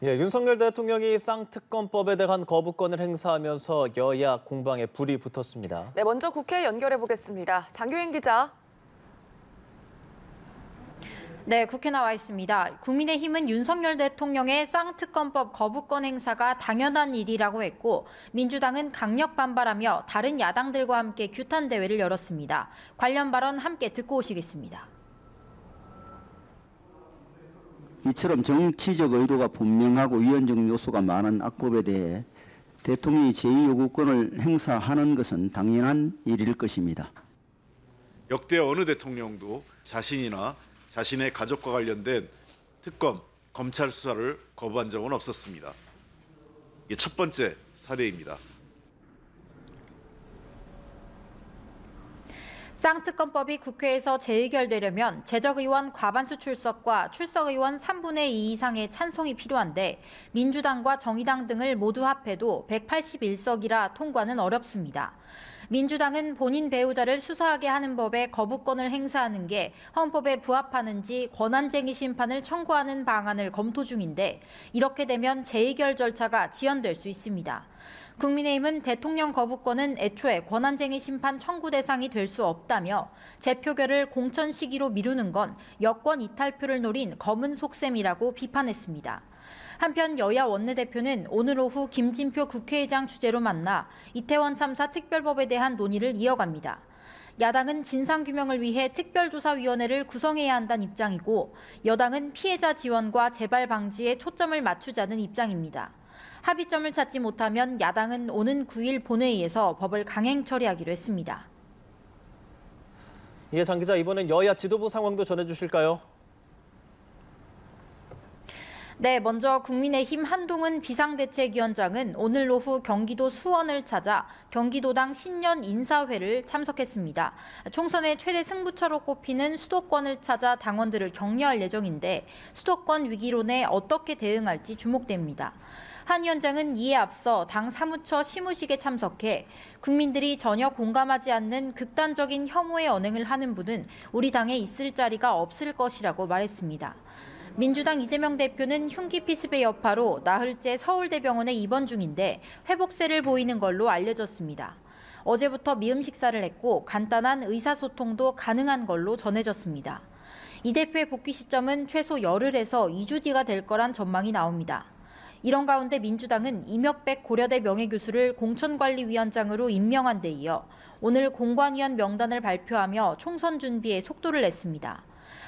윤석열 대통령이 쌍특검법에 대한 거부권을 행사하면서 여야 공방에 불이 붙었습니다. 네, 먼저 국회 연결해 보겠습니다. 장규행 기자. 네, 국회 나와 있습니다. 국민의힘은 윤석열 대통령의 쌍특검법 거부권 행사가 당연한 일이라고 했고, 민주당은 강력 반발하며 다른 야당들과 함께 규탄 대회를 열었습니다. 관련 발언 함께 듣고 오시겠습니다. 이처럼 정치적 의도가 분명하고 위헌적 요소가 많은 악법에 대해 대통령이 제2요구권을 행사하는 것은 당연한 일일 것입니다. 역대 어느 대통령도 자신이나 자신의 가족과 관련된 특검, 검찰 수사를 거부한 적은 없었습니다. 이게 첫 번째 사례입니다. 쌍특검법이 국회에서 재의결되려면 재적의원 과반수 출석과 출석의원 3분의 2 이상의 찬성이 필요한데 민주당과 정의당 등을 모두 합해도 181석이라 통과는 어렵습니다. 민주당은 본인 배우자를 수사하게 하는 법에 거부권을 행사하는 게 헌법에 부합하는지 권한쟁의 심판을 청구하는 방안을 검토 중인데 이렇게 되면 재의결 절차가 지연될 수 있습니다. 국민의힘은 대통령 거부권은 애초에 권한쟁의 심판 청구 대상이 될 수 없다며 재표결을 공천 시기로 미루는 건 여권 이탈표를 노린 검은 속셈이라고 비판했습니다. 한편 여야 원내대표는 오늘 오후 김진표 국회의장 주재로 만나 이태원 참사 특별법에 대한 논의를 이어갑니다. 야당은 진상규명을 위해 특별조사위원회를 구성해야 한다는 입장이고 여당은 피해자 지원과 재발 방지에 초점을 맞추자는 입장입니다. 합의점을 찾지 못하면 야당은 오는 9일 본회의에서 법을 강행 처리하기로 했습니다. 장 기자, 이번엔 여야 지도부 상황도 전해주실까요? 네, 먼저 국민의힘 한동훈 비상대책위원장은 오늘 오후 경기도 수원을 찾아 경기도당 신년 인사회를 참석했습니다. 총선의 최대 승부처로 꼽히는 수도권을 찾아 당원들을 격려할 예정인데 수도권 위기론에 어떻게 대응할지 주목됩니다. 한 위원장은 이에 앞서 당 사무처 시무식에 참석해 국민들이 전혀 공감하지 않는 극단적인 혐오의 언행을 하는 분은 우리 당에 있을 자리가 없을 것이라고 말했습니다. 민주당 이재명 대표는 흉기 피습의 여파로 나흘째 서울대병원에 입원 중인데 회복세를 보이는 걸로 알려졌습니다. 어제부터 미음 식사를 했고 간단한 의사소통도 가능한 걸로 전해졌습니다. 이 대표의 복귀 시점은 최소 열흘에서 2주 뒤가 될 거란 전망이 나옵니다. 이런 가운데 민주당은 이명백 고려대 명예교수를 공천관리위원장으로 임명한 데 이어 오늘 공관위원 명단을 발표하며 총선 준비에 속도를 냈습니다.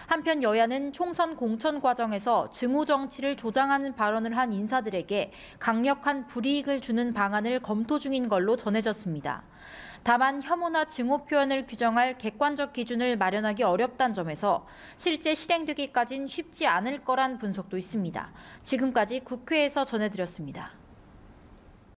한편 여야는 총선 공천 과정에서 증오 정치를 조장하는 발언을 한 인사들에게 강력한 불이익을 주는 방안을 검토 중인 걸로 전해졌습니다. 다만 혐오나 증오 표현을 규정할 객관적 기준을 마련하기 어렵다는 점에서 실제 실행되기까진 쉽지 않을 거란 분석도 있습니다. 지금까지 국회에서 전해드렸습니다.